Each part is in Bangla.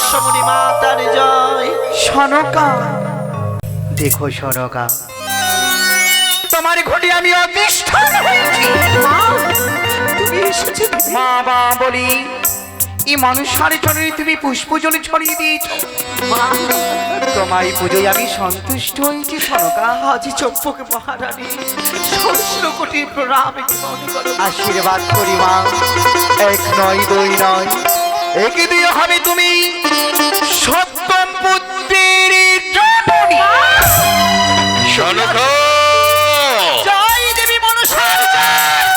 বর্ষমণি মাতার জয়। সনকা, দেখো সনকা, তোমার ঘটে আমি অতিষ্ঠিত হয়েছি। মা, তুমি এসেছো? মা বা বলি, এই মানুষের চরণে তুমি পুষ্পজল ছড়িয়ে দিয়েছ। মা, তোমার এই পুজোয় আমি সন্তুষ্ট হয়েছি সনকা। আজি চম্পক মহারানী সহস্র কোটি প্রণাম মনে করো। আশীর্বাদ করি মা, এক নয় দুই নয়, একে দিয়ে হবে তুমি সপ্তম পুত্রের জননী। সনকা, জয় দেবী মনসার জয়,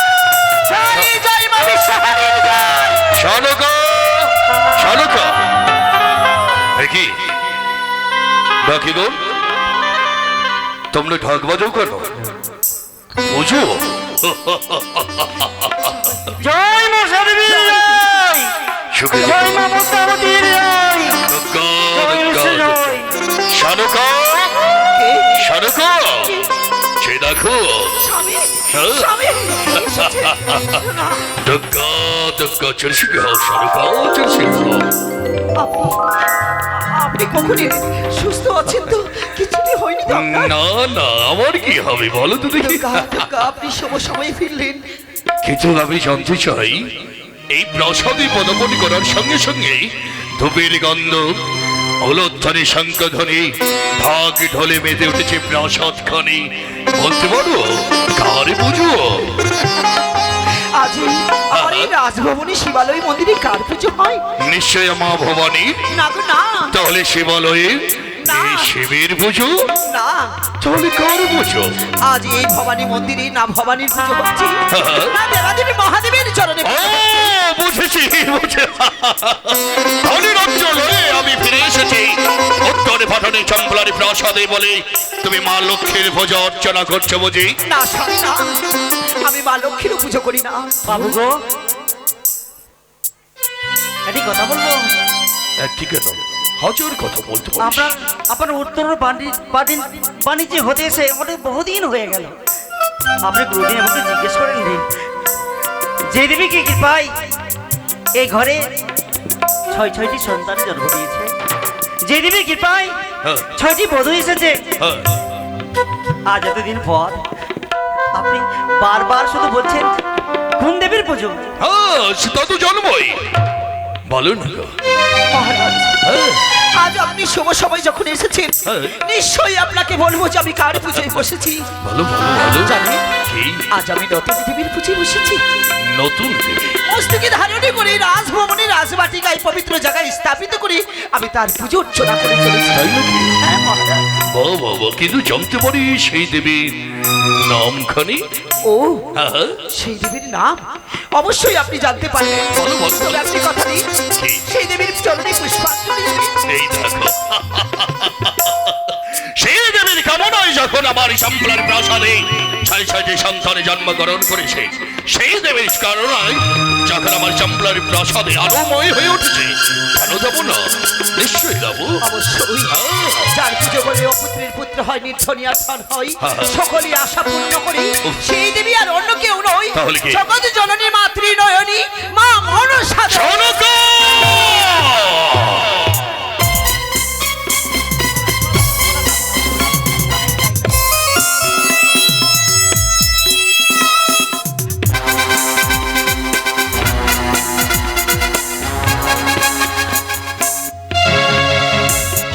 জয় জয় মা বিশ্বহারীর জয়। সনকা, সনকা, কি বাকি গো, তোমরা ঢাক বাজাও কেন? বুঝো জয় মা সরবী জয়, সুখে জয় মা মমতাবতীর জয়, জয় জয়। সনকা, সনকা, সে দেখো স্বামী, হ্যাঁ? স্বামী এসেছে। দুগ্গা দুগ্গা চলছিল সনকা, চলছিল। আপনি আপনি কখন এলেন? সুস্থ আছেন তো? কিছুই হয়নি তো আপনার? না না, আমার কি হবে বলো তো দেখি। দুর্গা, দুর্গা, আপনি শুভ সময়ে ফিরলেন। কিন্তু আমি জানতে চাই, এই প্রাসাদে পদার্পণ করার সঙ্গে সঙ্গে ধূপের গন্ধ, অলধ্বনি, শঙ্খধ্বনি, ঢাক ঢোলে মেতে উঠেছে প্রাসাদ খানি। বলতে পারো কারে বুঝো? আজি আমার এই রাজভবনে শিবালয় মন্দিরে কার পুজো হয়? নিশ্চয় মা ভবানী। না গো না, তাহলে শিবালয়ে না। এই শিবের পুজো? না, তাহলে কার পুজো? আজ এই ভবানী মন্দিরে না ভবানীর পুজো হচ্ছে, হ্যাঁ। না দেবাদেবী মহাদেবের চরণে ও বুঝেছি, ধনের অঞ্চলে আমি ফিরে এসেছি। উত্তরে পাঠানে চম্পলারি প্রাসাদে বলে তুমি মা লক্ষ্মীর পূজা অর্চনা করছো বুঝি? না স্বামী না, আমি মা লক্ষ্মীরও পুজো করি না। বাবু গো, একটি কথা বলবো। ঠিক আছে, হাজার কথা বলতে পারিস। আপনার আপনার উত্তর বাণিজ্য হতে এসে অনেক বহুদিন হয়ে গেল। আপনি গুরুদিন আমাকে জিজ্ঞেস করেননি যে দেবীকে কৃপায় এই ঘরে ছয়টি সন্তানের জন্ম দিয়েছে, যে দেবী কৃপায় হ্যাঁ। 6টি বধূ এসেছে। হ্যাঁ, আজ এতদিন পর আপনি বারবার শুধু বলছেন কোন দেবীর পুজো। হ্যাঁ, সেটা তো জন্মই বলো না গো। মহারাজ, হ্যাঁ, আজ আপনি শুভ সময় যখন এসেছেন, হ্যাঁ। নিশ্চয়ই আপনাকে বলবো যে আমি কার পুজোয় বসেছি। বলো বলো বলো। জানেন, কি আজ আমি নতুন দেবীর পুজোয় বসেছি। নতুন দেবী? মস্তকে ধারণে করে রাজভবনে রাজবাটিকায় পবিত্র জায়গায় স্থাপিত করে আমি তার পুজো অর্চনা করে চলেছি। তাই নাকি? হ্যাঁ মহারাজ। বাহ বাহ বাহ, কিন্তু জানতে পারি সেই দেবীর নামখানি? ও, হ্যাঁ, সেই দেবীর নাম অবশ্যই আপনি জানতে পারবেন। বলো, বলো। তবে আপনি কথা দিন, কি? সেই দেবীর চরণে পুষ্পাঞ্জলি দেবেন। এই দেখো, সেই দেবীর কামনায় যখন আমার সম্পলার প্রাসাদে 6টি সন্তানে জন্মগ্রহণ করেছে, সেই দেবীর কারণায় যখন আমার সম্পলার প্রাসাদে আলোময় হয়ে উঠেছে, কেন যাবো না? নিশ্চয়ই যাবো। অবশ্যই হ্যাঁ। যার পুজো করে অপুত্রের পুত্র হয়, নির্ধনিয়ার ধন হয়, হ্যাঁ। সকলে আশা পূর্ণ করে উফ। সেই দেবী আর অন্য কেউ নয়, তাহলে কে? জগৎ জননী মাতৃ নয়নী মা মনসা দেবী। সনকা!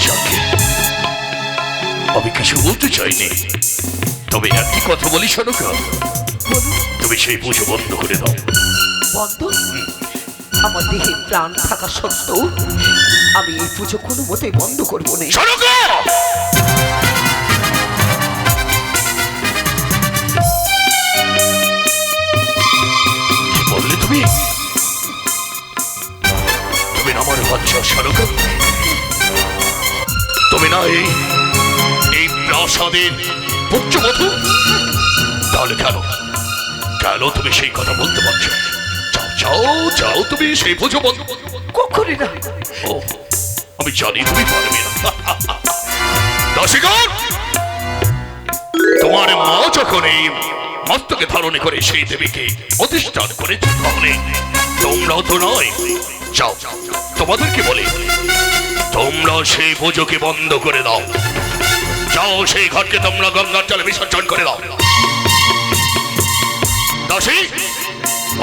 যাকে আমি কিছু বলতে চাইনি, তবে একটি কথা বলি সনকা, বলুন। তুমি সেই পুজো বন্ধ করে দাও। বন্ধ? আমার দেহে প্রাণ থাকা সত্ত্বেও আমি এই পুজো কোনো মতে বন্ধ করবো না। সনকা! কি বললে তুমি? তুমি না আমার বাচ্চা সনকা? তুমি না এই প্রাসাদের পুত্রবধূ? তাহলে কেন কেন তুমি সেই কথা বলতে পারছো? যাও যাও যাও, তুমি সেই পুজো বন্ধ। কখনই না। ও, আমি জানি তুমি পারবে না। দাসীগণ, তোমার মা যখন এই মস্তকে ধারণে করে সেই দেবীকে প্রতিষ্ঠান করেছে, তাহলে তোমরাও তো নয়। যাও, তোমাদেরকে বলে তোমরা সেই পুজোকে বন্ধ করে দাও। যাও সেই ঘটকে তোমরা গঙ্গার জলে বিসর্জন করে দাও। দাসী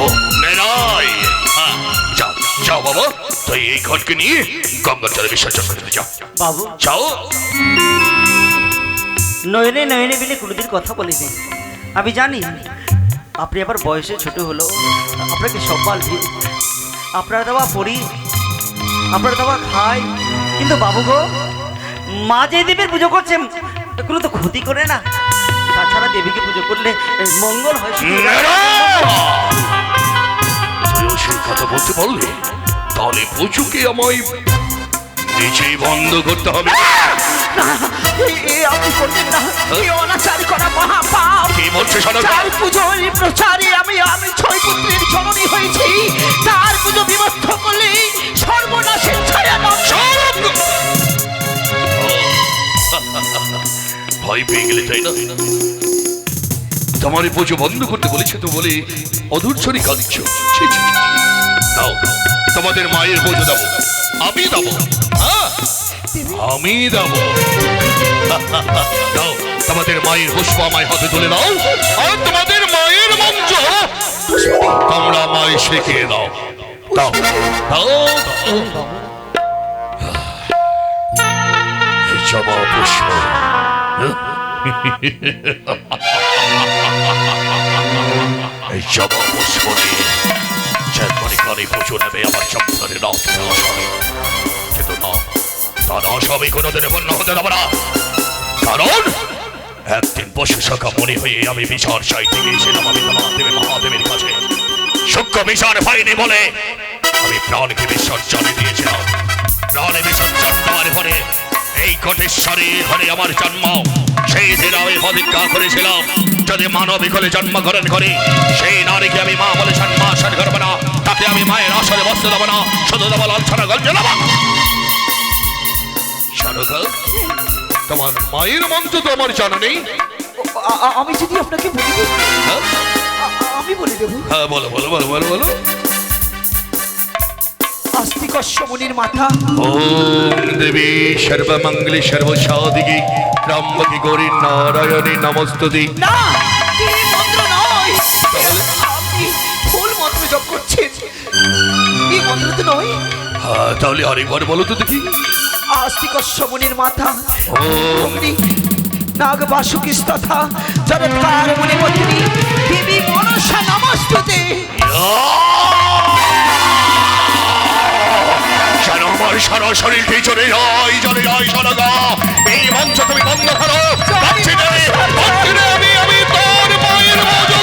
ও মেরাই, হ্যাঁ, যাও যাও বাবা, তুই এই ঘটকে নিয়ে গঙ্গার জলে বিসর্জন করে দে, যাও বাবু, যাও। নয়নে নয়নে মিলে কোনোদিন কথা বলিনি। আমি জানি আপনি আবার বয়সে ছোট হলো, আপনাকে সম্মান দিই, আপনার দেওয়া পড়ি, আপনার দেওয়া খাই, কিন্তু বাবু গো, মা যে দেবীর পুজো করছে এগুলো তো ক্ষতি করে না। তাছাড়া দেবীকে পুজো করলে মঙ্গল হয়। তুইও সেই কথা বলতে পারলে, তাহলে পুজোকে আমায় নিজেই বন্ধ করতে হবে। আপনি করবেন না, এই অনাচার করা মহাপাপ। কি বলছে শোনো? তার পুজোর প্রচারে আমি ছয় পুত্রের জননী হয়েছি, তার পুজো বিবদ্ধ করলে সর্বনাশের ছায়া নাম। ভয় পেয়ে গেলে তাই না? তোমার এই পুজো বন্ধ করতে বলেছে তো বলে অধূর্ছরি কাঁদছ। দাও, তোমাদের মায়ের পুজো দেবো, আমি দেবো, হ্যাঁ আমি দেবো। দাও, তোমাদের মায়ের পুষ্প আমায় হাতে তুলে দাও, আর তোমাদের মায়ের মঞ্চ তোমরা মায়ের শিখিয়ে দাও। দাও দাও দাও। এই জবা পুষ্প, এই জবা পুষ্প নিয়ে যেমন কালী পুজো নেবে আমার সংসারে নাথ আসবে, কিন্তু না, তার আসবে কোনোদিন পূর্ণ হতে দেবো না। কারণ একদিন পশু শাখা মনে হয়ে আমি বিচার চাইতে গিয়েছিলাম আমি মহাদেবের কাছে। সূক্ষ্ম বিচার হয়নি বলে আমি প্রাণকে বিসর্জনে দিয়েছিলাম। প্রাণে বিসর্জন দেওয়ার পরে এই কোটেশ্বরী ঘরে আমার জন্ম। সেই দিন আমি প্রতিজ্ঞা করেছিলাম, যদি মানবিক হলে জন্মগ্রহণ করে সেই নারীকে আমি মা বলে সম্মান করবো না, তাকে আমি মায়ের আসরে বসতে দেবো না, শুধু দেবো লাঞ্ছনা গঞ্জ দেবো। তোমার মায়ের মন্ত্র তো আমার জানা নেই। আমি যদি আপনাকে বলি, আমি বলে দেবো। হ্যাঁ বলো বলো বলো বলো বলো। আস্তিকস্য মুনির মাথা। ওম দেবী সর্বমঙ্গলে সর্বসাধিকে ত্র্যম্বকে গৌরী নারায়ণী নমস্তুতে। না, এই মন্ত্র নয়, আপনি ভুল মন্ত্র জপ করছেন। এই মন্ত্র তো নয়। হ্যাঁ তাহলে আরেকবার বলো তো দেখি। আস্তিকস্য মুনির মাথা, ওম নাগ বাসুকি তথা জগৎকার মুনি পত্নী দেবী মনসা নমস্তুতে। যেন আমার সারা শরীরকে চলে যায় চলে যায় সারা গা। এই মঞ্চ তুমি বন্ধ করো। পাচ্ছি না, পাচ্ছি না, আমি তোর মায়ের মজো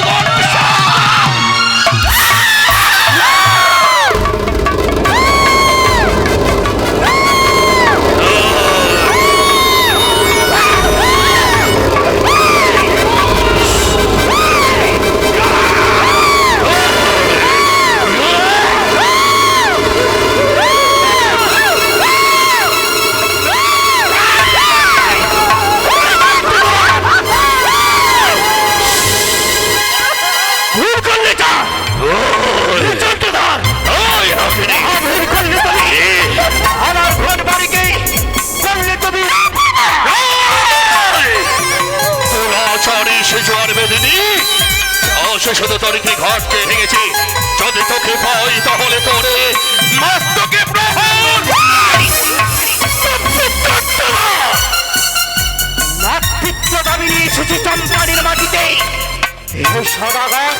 শুধু তোরকে ঘটকে ভেঙেছি, যদি তোকে পাই তাহলে তোরে মস্তকে প্রহর। মাতৃত্ব দাবি নিয়ে এসেছি চম্পানির মাটিতে। এই সদাগর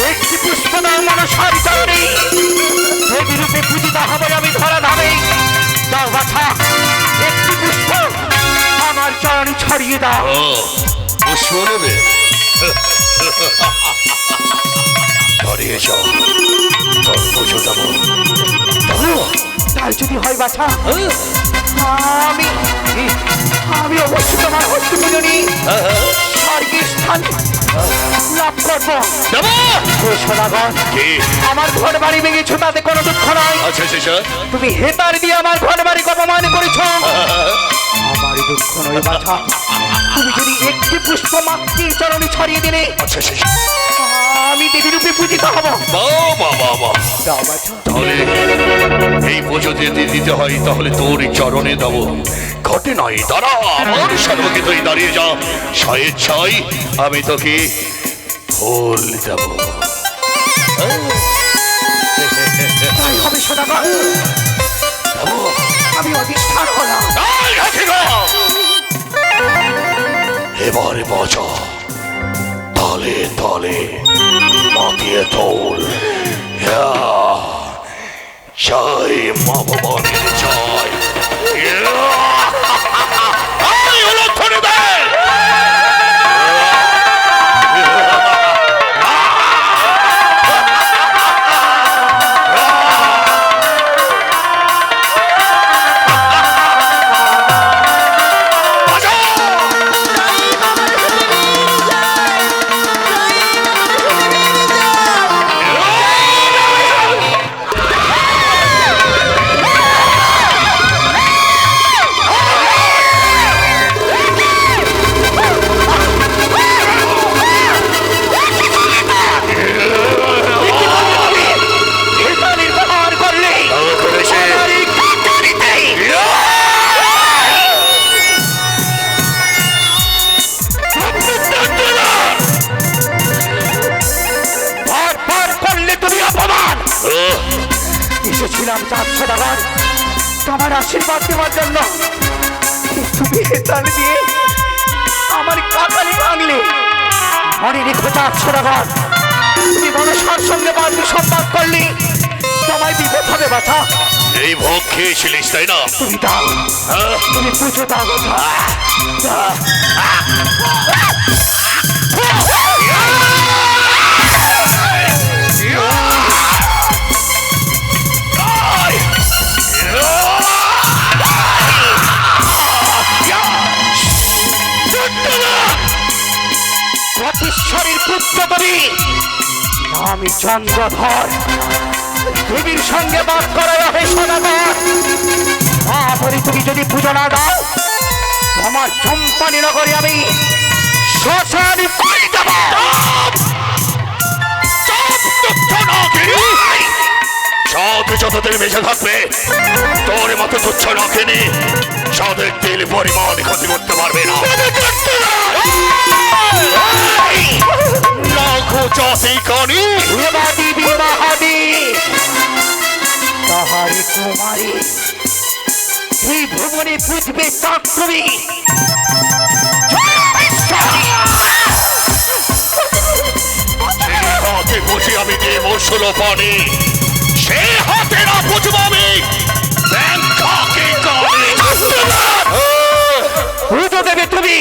একটি পুষ্পদান মনসার চরণে দেবী রূপে পূজিত হবে আমি ধরা ধাবে। দাও বাছা, একটি পুষ্প আমার চরণে ছড়িয়ে দাও। পুষ্প নেবে? ধরিয়ে যাও, তোর পুজো দেবো। তাই যদি হয় বাছা, আমি আমি অবশ্যই তোমার হস্ত পূজনী স্বর্গের স্থান লাভ করবো। সদাগর, আমার ঘর বাড়ি ভেঙেছো তাতে কোনো দুঃখ নয়। আচ্ছা আচ্ছা, তুমি হেতার দিয়ে আমার ঘর বাড়িকে অপমান করেছ, আমার দুঃখ নয় বাছা। তুমি যদি একটি পুষ্প মাতৃর চরণে ছড়িয়ে দিলে আচ্ছা আচ্ছা, আমি দেবী রূপে পূজিত হব। বাবা বাবা, দাও বাছা। তাহলে এই পুজো যদি দিতে হয় তাহলে তোর চরণে দেব। ঘটে নয়, দাঁড়া, আমার সর্বকে তুই দাঁড়িয়ে যা, স্বেচ্ছায় আমি তোকে ফুল দেব। তাই হবে সদাগর, আমি অধিষ্ঠান হলাম। এবারে বাজা, তালে তালে মাতিয়ে তোল। জয় মা ভবানীর জয়। ধরে দেয় এসেছিলাম চাঁদ সদাগর তোমার আশীর্বাদ দেওয়ার জন্য। তুমি হেতাল দিয়ে আমার কাকালি ভাঙলে। মনে রেখো চাঁদ সদাগর, তুমি মনসার সঙ্গে বাড়তি সম্পাদ করলি, তোমায় বিপদ হবে বাছা। এই ভোগ খেয়েছিলিস তাই না? তুমি দাও, তুমি পুজো দাও বাছা। ঈশ্বরের পুত্র তুমি, আমি চন্দ্রধর, দেবীর সঙ্গে বাদ করে রহে সদাগর। তারপরে তুমি যদি পুজো না দাও, তোমার চম্পানি নগরে আমি শ্মশানে করে দেব। যতদিন বেঁচে থাকবে তোর মতো তুচ্ছ রাখেনি, সাদের তেল পরিমাণ ক্ষতি করতে পারবে না। তাহারি কুমারী এই ভুবনে পুজবে তুমি। হাতে বুঝি আমি যে মশুল পানি, সে হাতে না বুঝবো আমি পুজো দেবে তুমি।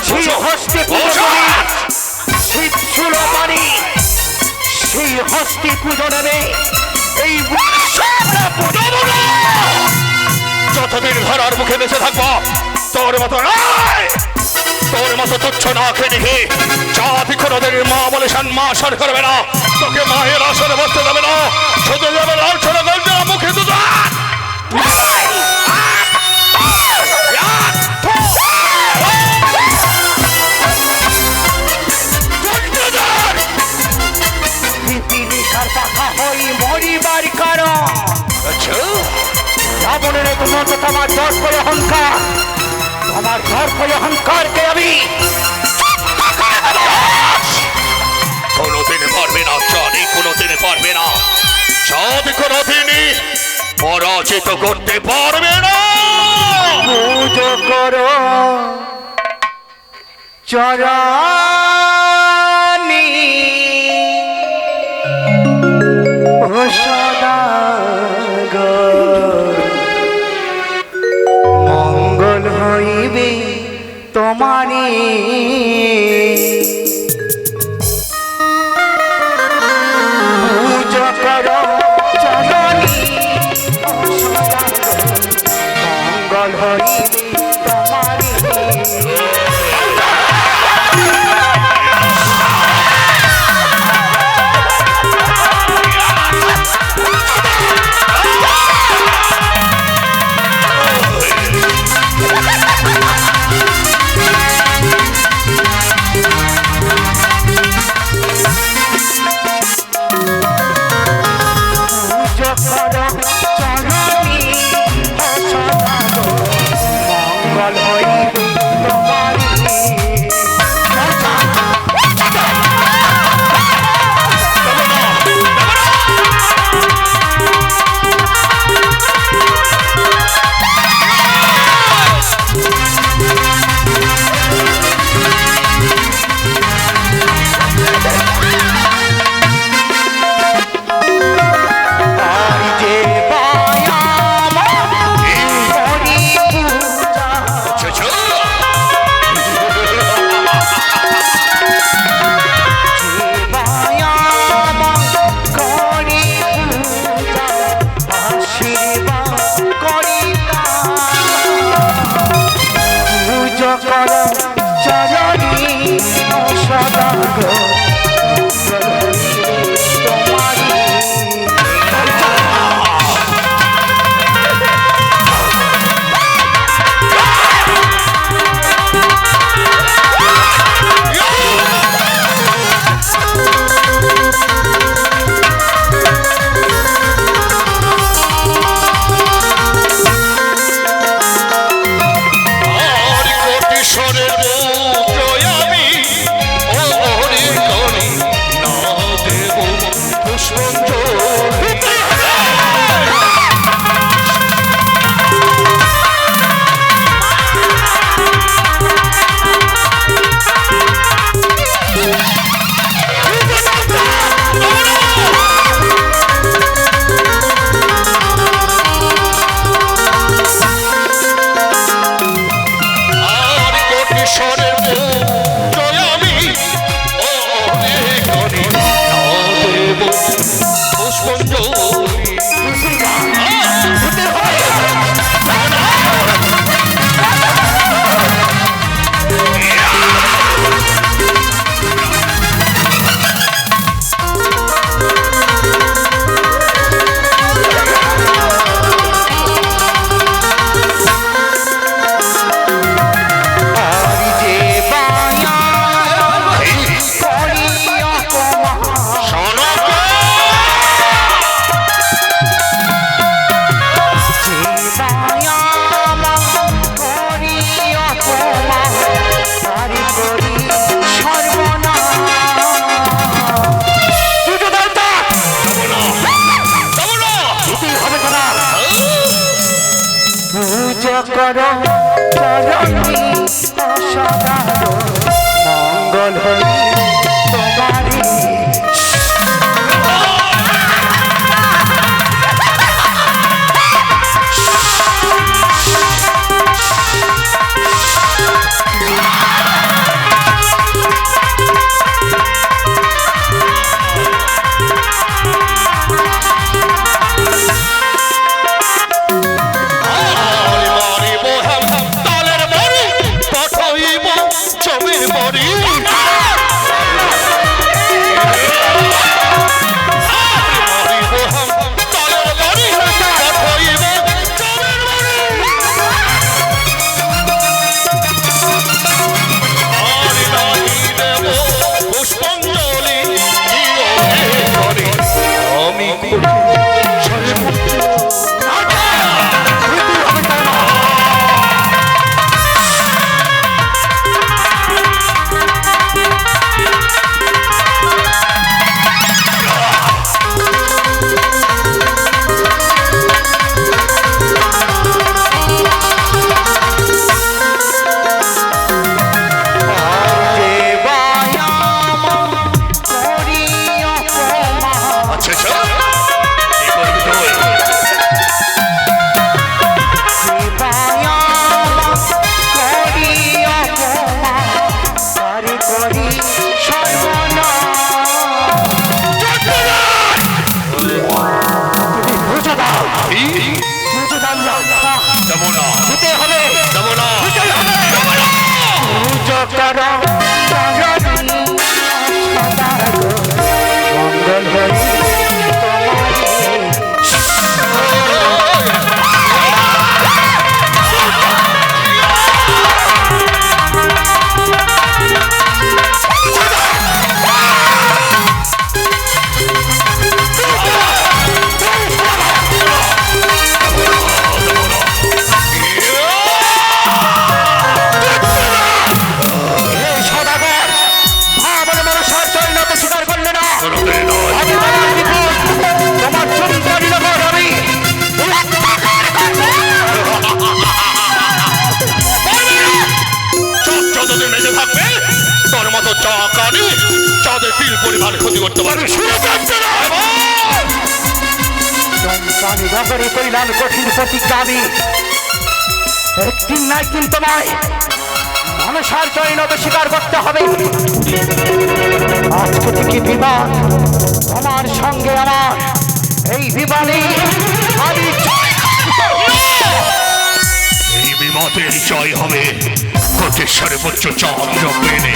সেই হস্তে পুজো শিবশুল পানি, সেই হস্তে পুজো নেবে। এই যতদিন ধরার মুখে বেঁচে থাকবো তোর মতো নয়, তোর মতো তুচ্ছ না খেয়ে দেখে জাতি কোনদের মা বলে সম্মান করবে না, তোকে মায়ের আসনে বসতে দেবে না, শুধু যাবে লাল ছোট মুখে দুধ। মরিবার কারণ রাবণের মতো তোমার দর্প অহংকার, তোমার দর্প অহংকারকে আমি কোনোদিন পারবে না জানি, কোনোদিন পারবে না, চাঁদ কোনোদিনই পরাজিত করতে পারবে না। পুজো করো চরণী ও সদাগর, মঙ্গল হইবে তোমারি। পুজো করো চরণী ও সদাগর, মঙ্গল হইবে তোমারি। করো চরণী অসাধারণ মঙ্গল হই তোমারি। কঠিন প্রতিজ্ঞা আমি একদিন না একদিন তোমায় মানুষের পরিণত স্বীকার করতে হবে। আজকে থেকে বিবাদ তোমার সঙ্গে আমার, এই বিবাদে আমি এই বিমতের জয় হবে কোটেশ্বরে পুত্র চন্দ্র পেনে।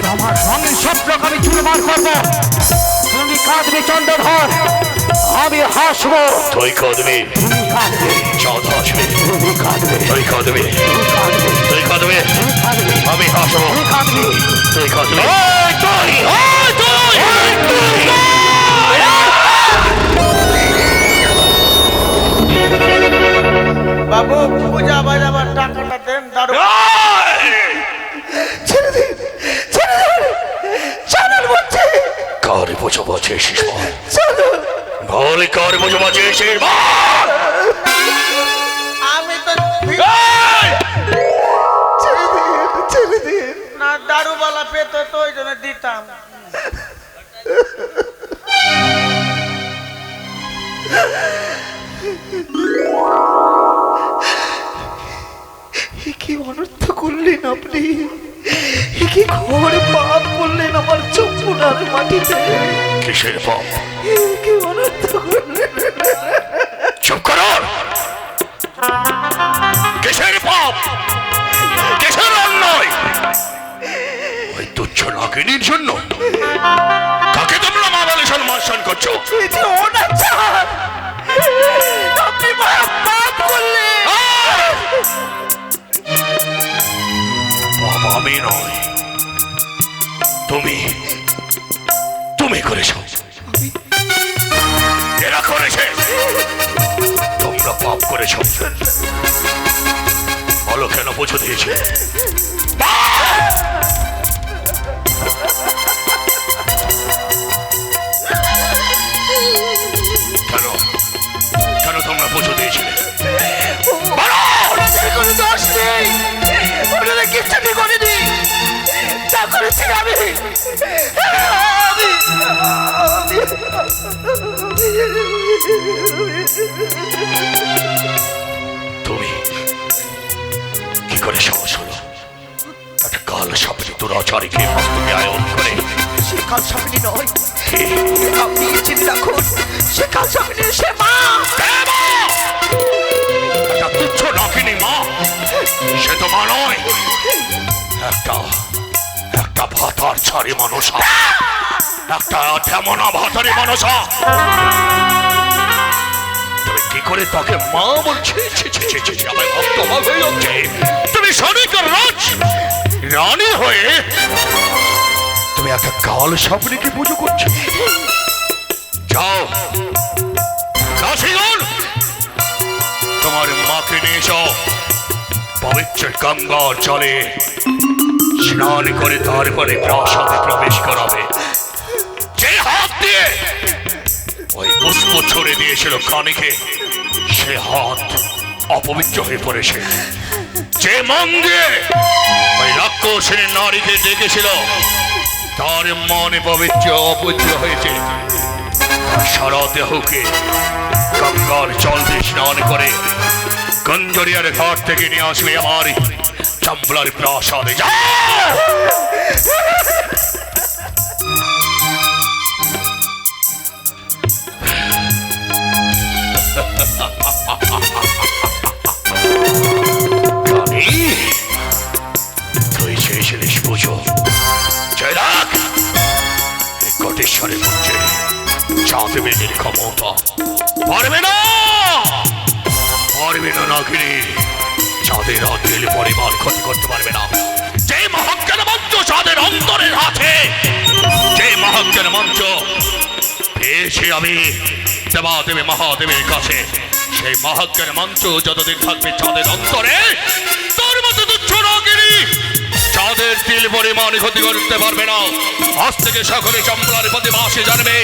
তোমার রঙের স্বপ্নক আমি চুরমার করবো। তুমি কাঁদবে চন্দ্রধর, আমি হাসবো। তুই কাঁদবি, তুমি কাঁদবে, চাঁদ হাসবে। তুমি কাঁদবে, তুই কাঁদবি, তুই কাঁদবে, আমি হাসবো। তুমি কাঁদবে, তুই কাঁদবি। বাবু পূজা বাজাবার টাকাটা দেন। দারু কারে বোঝো বাজেছিস বল, কারে বোঝো বাজেছিস বল। আমি তো না দারুবালা পেতো তো ওই জন্য দিতাম। কি অনর্থ করলেন আপনি, কি ঘোর পাপ করলেন আমার চম্পুনার মাটিতে। কিসের পাপ? কি অনর্থ করলেন। চুপ করো। কিসের পাপ, কিসের অন্যায়? ওই তুচ্ছ নাগিনীর জন্য কাকে তোমরা মা বলে সম্মান করছো? আপনি পাপ করলেন। বাবা আমি নয়, তুমি তুমি করেছো, এরা করেছে। তোমরা পাপ করেছো, বলো কেন বুঝে দিয়েছে? কেন দুরাচারীকে মস্তকে আয়ন করে। সে কাল স্বামী নয়, আপনি চিনে রাখুন, সে কাল স্বামী সে মা। একটা তুচ্ছ ডাকিনি মা, সে তো মা নয়, একটা ভাতার ছাড়ি মানুষ, একটা তেমনা ভাতারি মানুষ। তুমি কি করে তাকে মা বলছে? আমার ভক্ত হয়ে যাচ্ছে। তুমি সনিকার রানী হয়ে তুমি একটা কাল স্বপ্নকে পুজো করছো। যাও দাসীগণ, তোমার মাকে নিয়ে যাও, পবিত্র গঙ্গার জলে স্নান করে তারপরে প্রাসাদে প্রবেশ করাবে। যে হাত দিয়ে ওই পুষ্প ছড়ে দিয়েছিল কানিকে, সে হাত অপবিত্র হয়ে পড়েছে। যে মন দিয়ে ওই রাক্ষসের নারীকে ডেকেছিল, তার মনে পবিত্র অপবিত্র হয়েছে। সারা দেহকে গঙ্গার জল দিয়ে স্নান করে গঞ্জরিয়ার ঘাট থেকে নিয়ে আসবে আমার চম্বলার প্রাসাদে। যা তুই চেয়েছিলিস পুজো, জয়রাগ কোটেশ্বরের মধ্যে চাঁদে বেদের ক্ষমতা পারবে না, পারবে না নাগিনী। চাঁদের হাত গেলে পরিবার ক্ষতি করতে পারবে না। যে মহাজ্ঞান মঞ্চ চাঁদের অন্তরের হাতে, যে মহাজ্ঞান মঞ্চ পেয়েছি আমি দেবাদেবী মহাদেবের কাছে, সেই মহাজ্ঞান মঞ্চ যতদিন থাকবে চাঁদের অন্তরে, তোর মতো তুচ্ছ নাগিনী চাঁদের তিল পরিমাণ ক্ষতি করতে পারবে না। আজ থেকে সকলে চম্পলার প্রতি মাসে জানবে,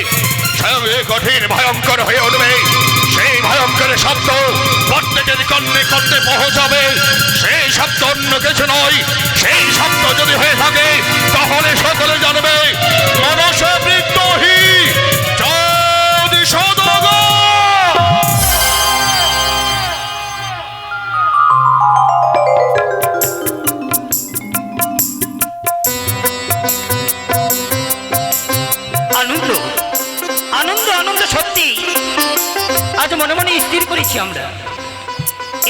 স্বয়ং কঠিন ভয়ঙ্কর হয়ে উঠবে। সেই ভয়ঙ্কর শব্দ প্রত্যেকের কর্ণে কর্ণে পৌঁছাবে। সেই শব্দ অন্য কিছু নয়, সেই শব্দ যদি হয়ে থাকে তাহলে সকলে জানবে মনসাবৃত্তহি চাঁদ সদাগর। আনন্দ আনন্দ আনন্দ, সত্যি আজ মনে মনে স্থির করেছি আমরা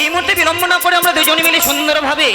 এই মুহূর্তে বিলম্ব না করে আমরা দুজনে মিলে সুন্দরভাবে